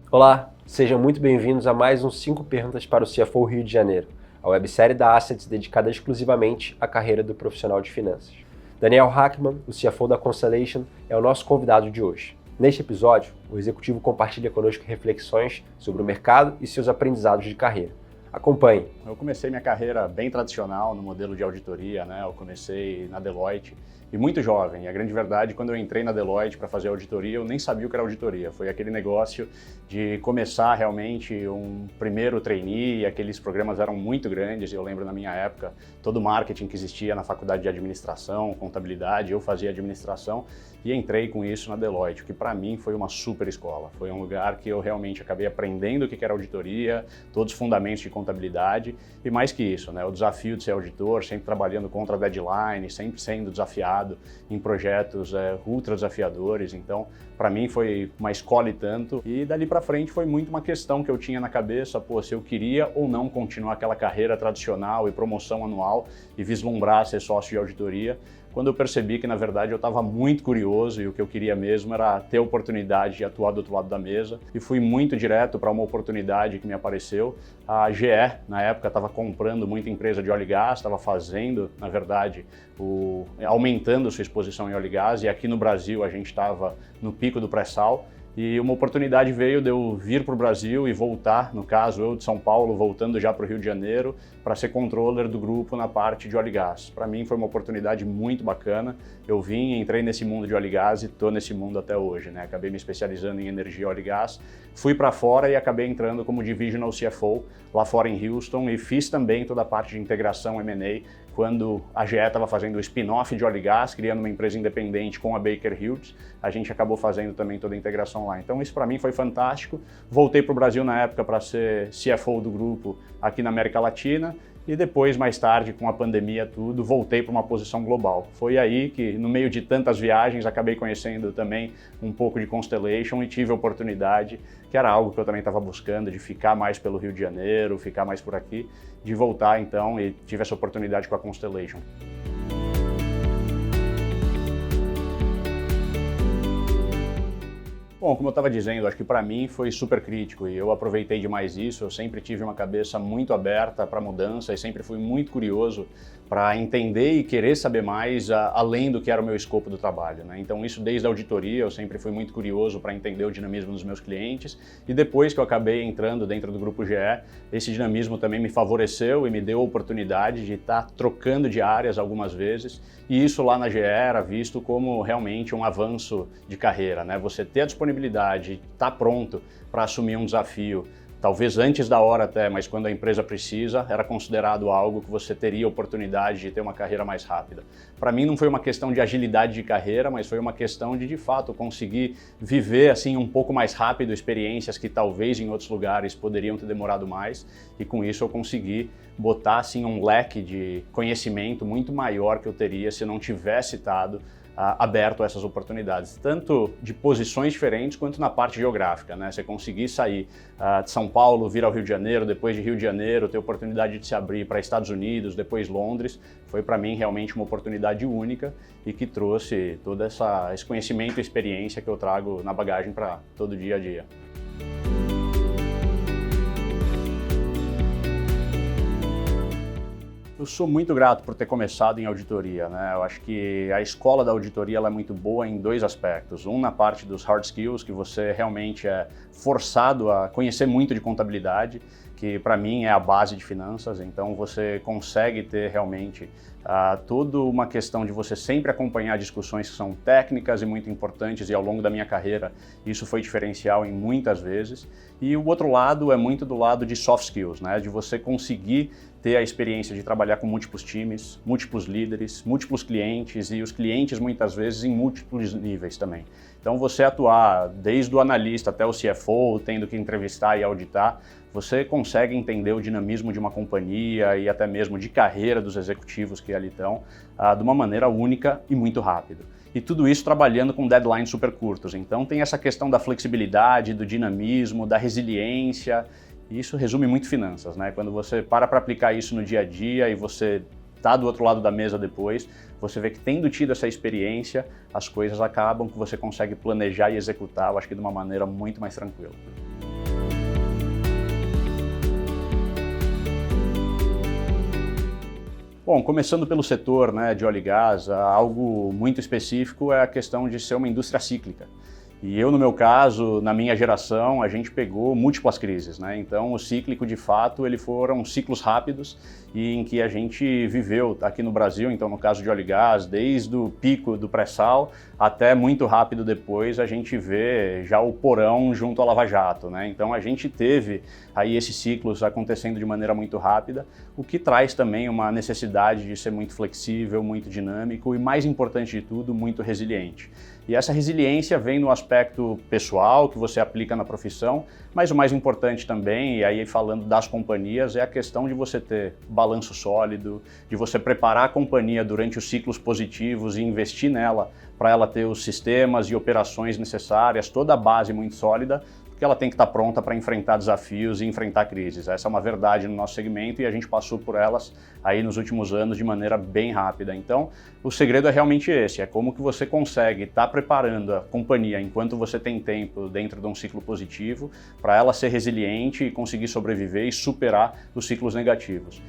Olá, sejam muito bem-vindos a mais uns 5 perguntas para o CFO Rio de Janeiro, a websérie da Assets dedicada exclusivamente à carreira do profissional de finanças. Daniel Hackman, o CFO da Constellation, é o nosso convidado de hoje. Neste episódio, o executivo compartilha conosco reflexões sobre o mercado e seus aprendizados de carreira. Acompanhe. Eu comecei minha carreira bem tradicional no modelo de auditoria, né? Eu comecei na Deloitte e muito jovem. E a grande verdade, quando eu entrei na Deloitte para fazer auditoria, eu nem sabia o que era auditoria. Foi aquele negócio de começar realmente um primeiro trainee, e aqueles programas eram muito grandes. Eu lembro na minha época, todo o marketing que existia na faculdade de administração, contabilidade, eu fazia administração e entrei com isso na Deloitte, o que para mim foi uma super escola. Foi um lugar que eu realmente acabei aprendendo o que era auditoria, todos os fundamentos de contabilidade e mais que isso, né? O desafio de ser auditor, sempre trabalhando contra a deadline, sempre sendo desafiado em projetos ultra desafiadores. Então, para mim foi uma escola e tanto. E dali para frente foi muito uma questão que eu tinha na cabeça, se eu queria ou não continuar aquela carreira tradicional e promoção anual e vislumbrar ser sócio de auditoria. Quando eu percebi que, na verdade, eu estava muito curioso e o que eu queria mesmo era ter a oportunidade de atuar do outro lado da mesa. E fui muito direto para uma oportunidade que me apareceu. A GE, na época, estava comprando muita empresa de óleo e gás, estava fazendo, na verdade, aumentando sua exposição em óleo e gás. E aqui no Brasil a gente estava no pico do pré-sal. E uma oportunidade veio de eu vir para o Brasil e voltar, no caso eu de São Paulo, voltando já para o Rio de Janeiro, para ser controller do grupo na parte de óleo e gás. Para mim foi uma oportunidade muito bacana. Eu entrei nesse mundo de óleo e gás e estou nesse mundo até hoje, né? Acabei me especializando em energia, óleo e gás. Fui para fora e acabei entrando como Divisional CFO lá fora em Houston e fiz também toda a parte de integração M&A quando a GE estava fazendo o spin-off de óleo e gás, criando uma empresa independente com a Baker Hughes, a gente acabou fazendo também toda a integração lá. Então isso para mim foi fantástico. Voltei para o Brasil na época para ser CFO do grupo aqui na América Latina e depois, mais tarde, com a pandemia tudo, voltei para uma posição global. Foi aí que, no meio de tantas viagens, acabei conhecendo também um pouco de Constellation e tive a oportunidade, que era algo que eu também estava buscando, de ficar mais pelo Rio de Janeiro, ficar mais por aqui, de voltar então e tive essa oportunidade com a Constellation. Bom, como eu estava dizendo, acho que para mim foi super crítico e eu aproveitei demais isso. Eu sempre tive uma cabeça muito aberta para mudança e sempre fui muito curioso para entender e querer saber mais além do que era o meu escopo do trabalho, né? Então isso desde a auditoria, eu sempre fui muito curioso para entender o dinamismo dos meus clientes e depois que eu acabei entrando dentro do Grupo GE, esse dinamismo também me favoreceu e me deu a oportunidade de estar trocando de áreas algumas vezes e isso lá na GE era visto como realmente um avanço de carreira, né? Você ter a disponibilidade, estar pronto para assumir um desafio, talvez antes da hora até, mas quando a empresa precisa, era considerado algo que você teria oportunidade de ter uma carreira mais rápida. Para mim não foi uma questão de agilidade de carreira, mas foi uma questão de fato, conseguir viver assim um pouco mais rápido experiências que talvez em outros lugares poderiam ter demorado mais, e com isso eu consegui botar assim um leque de conhecimento muito maior que eu teria se não tivesse estado aberto a essas oportunidades, tanto de posições diferentes quanto na parte geográfica, né? Você conseguir sair de São Paulo, vir ao Rio de Janeiro, depois de Rio de Janeiro, ter oportunidade de se abrir para Estados Unidos, depois Londres, foi para mim realmente uma oportunidade única e que trouxe todo esse conhecimento e experiência que eu trago na bagagem para todo dia a dia. Eu sou muito grato por ter começado em auditoria, né? Eu acho que a escola da auditoria ela é muito boa em dois aspectos. Um na parte dos hard skills, que você realmente é forçado a conhecer muito de contabilidade, que para mim é a base de finanças, então você consegue ter realmente toda uma questão de você sempre acompanhar discussões que são técnicas e muito importantes, e ao longo da minha carreira isso foi diferencial em muitas vezes. E o outro lado é muito do lado de soft skills, né? De você conseguir ter a experiência de trabalhar com múltiplos times, múltiplos líderes, múltiplos clientes e os clientes muitas vezes em múltiplos níveis também. Então você atuar desde o analista até o CFO, tendo que entrevistar e auditar, você consegue entender o dinamismo de uma companhia e até mesmo de carreira dos executivos que ali estão de uma maneira única e muito rápido. E tudo isso trabalhando com deadlines super curtos. Então tem essa questão da flexibilidade, do dinamismo, da resiliência. E isso resume muito finanças, né? Quando você para aplicar isso no dia a dia e você está do outro lado da mesa depois, você vê que tendo tido essa experiência, as coisas acabam que você consegue planejar e executar, eu acho que de uma maneira muito mais tranquila. Bom, começando pelo setor, né, de óleo e gás, algo muito específico é a questão de ser uma indústria cíclica. E eu, no meu caso, na minha geração, a gente pegou múltiplas crises, né? Então, o cíclico, de fato, foram ciclos rápidos e em que a gente viveu aqui no Brasil, então no caso de óleo e gás, desde o pico do pré-sal até muito rápido depois a gente vê já o porão junto ao Lava Jato, né? Então, a gente teve aí esses ciclos acontecendo de maneira muito rápida, o que traz também uma necessidade de ser muito flexível, muito dinâmico e, mais importante de tudo, muito resiliente. E essa resiliência vem no aspecto pessoal, que você aplica na profissão, mas o mais importante também, e aí falando das companhias, é a questão de você ter balanço sólido, de você preparar a companhia durante os ciclos positivos e investir nela para ela ter os sistemas e operações necessárias, toda a base muito sólida, porque ela tem que estar pronta para enfrentar desafios e enfrentar crises. Essa é uma verdade no nosso segmento e a gente passou por elas aí nos últimos anos de maneira bem rápida. Então, o segredo é realmente esse, é como que você consegue estar preparando a companhia enquanto você tem tempo dentro de um ciclo positivo para ela ser resiliente e conseguir sobreviver e superar os ciclos negativos.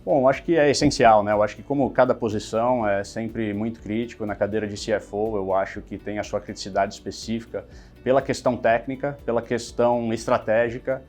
Bom, acho que é essencial, né? Eu acho que como cada posição é sempre muito crítico, na cadeira de CFO eu acho que tem a sua criticidade específica pela questão técnica, pela questão estratégica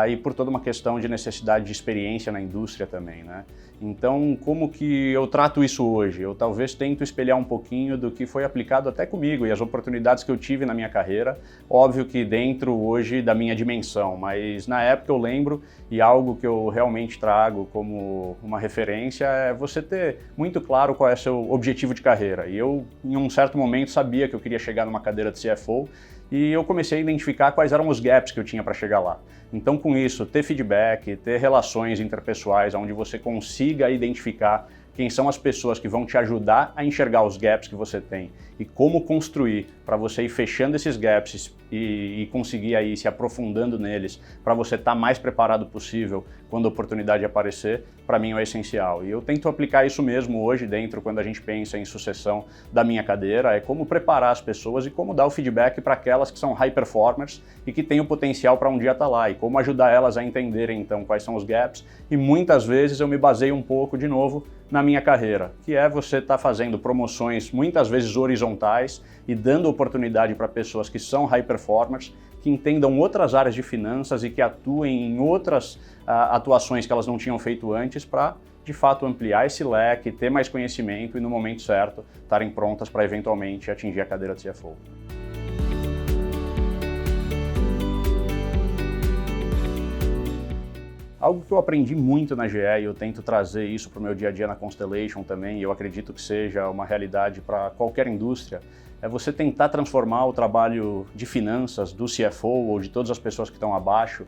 e por toda uma questão de necessidade de experiência na indústria também, né? Então, como que eu trato isso hoje? Eu talvez tento espelhar um pouquinho do que foi aplicado até comigo e as oportunidades que eu tive na minha carreira, óbvio que dentro hoje da minha dimensão, mas na época eu lembro e algo que eu realmente trago como uma referência é você ter muito claro qual é o seu objetivo de carreira. E eu, em um certo momento, sabia que eu queria chegar numa cadeira de CFO e eu comecei a identificar quais eram os gaps que eu tinha para chegar lá. Então, com isso, ter feedback, ter relações interpessoais onde você consiga identificar quem são as pessoas que vão te ajudar a enxergar os gaps que você tem e como construir para você ir fechando esses gaps e conseguir aí se aprofundando neles para você estar mais preparado possível quando a oportunidade aparecer, para mim é essencial. E eu tento aplicar isso mesmo hoje dentro, quando a gente pensa em sucessão da minha cadeira, é como preparar as pessoas e como dar o feedback para aquelas que são high performers e que têm o potencial para um dia estar lá e como ajudar elas a entenderem então quais são os gaps. E muitas vezes eu me baseio um pouco de novo na minha carreira, que é você estar fazendo promoções muitas vezes horizontais e dando oportunidade para pessoas que são high performers, que entendam outras áreas de finanças e que atuem em outras atuações que elas não tinham feito antes para, de fato, ampliar esse leque, ter mais conhecimento e, no momento certo, estarem prontas para eventualmente atingir a cadeira de CFO. Algo que eu aprendi muito na GE e eu tento trazer isso para o meu dia a dia na Constellation também, e eu acredito que seja uma realidade para qualquer indústria, é você tentar transformar o trabalho de finanças do CFO ou de todas as pessoas que estão abaixo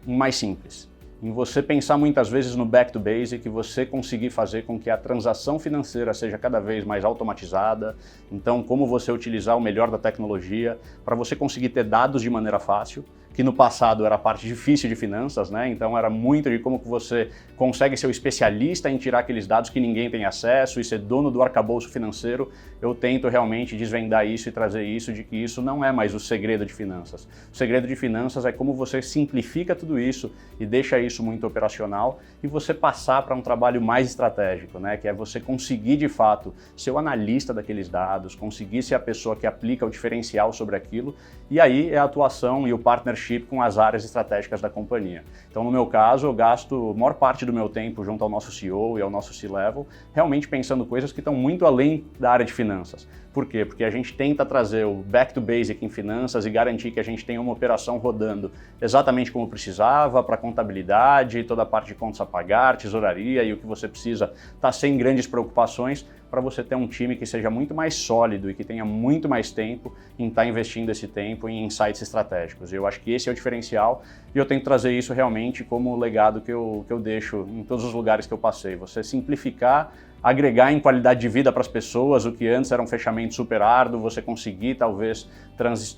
em mais simples. Em você pensar muitas vezes no back to basic e você conseguir fazer com que a transação financeira seja cada vez mais automatizada. Então, como você utilizar o melhor da tecnologia para você conseguir ter dados de maneira fácil, que no passado era a parte difícil de finanças, né? Então era muito de como que você consegue ser o especialista em tirar aqueles dados que ninguém tem acesso e ser dono do arcabouço financeiro. Eu tento realmente desvendar isso e trazer isso de que isso não é mais o segredo de finanças. O segredo de finanças é como você simplifica tudo isso e deixa isso muito operacional e você passar para um trabalho mais estratégico, né? Que é você conseguir de fato ser o analista daqueles dados, conseguir ser a pessoa que aplica o diferencial sobre aquilo e aí é a atuação e o partnership com as áreas estratégicas da companhia. Então, no meu caso, eu gasto a maior parte do meu tempo junto ao nosso CEO e ao nosso C-Level, realmente pensando coisas que estão muito além da área de finanças. Por quê? Porque a gente tenta trazer o back to basic em finanças e garantir que a gente tenha uma operação rodando exatamente como precisava, para contabilidade, toda a parte de contas a pagar, tesouraria e o que você precisa tá sem grandes preocupações, para você ter um time que seja muito mais sólido e que tenha muito mais tempo em estar investindo esse tempo em insights estratégicos. Eu acho que esse é o diferencial e eu tento trazer isso realmente como legado que eu deixo em todos os lugares que eu passei. Você simplificar, agregar em qualidade de vida para as pessoas, o que antes era um fechamento super árduo, você conseguir talvez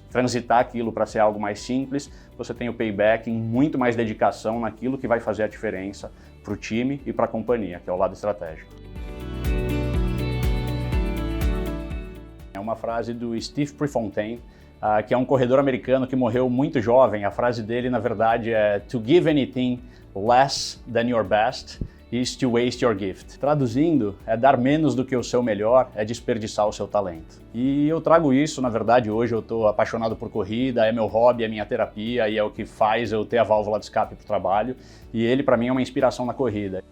transitar aquilo para ser algo mais simples, você tem o payback em muito mais dedicação naquilo que vai fazer a diferença para o time e para a companhia, que é o lado estratégico. É uma frase do Steve Prefontaine, que é um corredor americano que morreu muito jovem. A frase dele, na verdade, é "To give anything less than your best is to waste your gift". Traduzindo, é dar menos do que o seu melhor, é desperdiçar o seu talento. E eu trago isso, na verdade, hoje eu estou apaixonado por corrida, é meu hobby, é minha terapia e é o que faz eu ter a válvula de escape para o trabalho. E ele, para mim, é uma inspiração na corrida.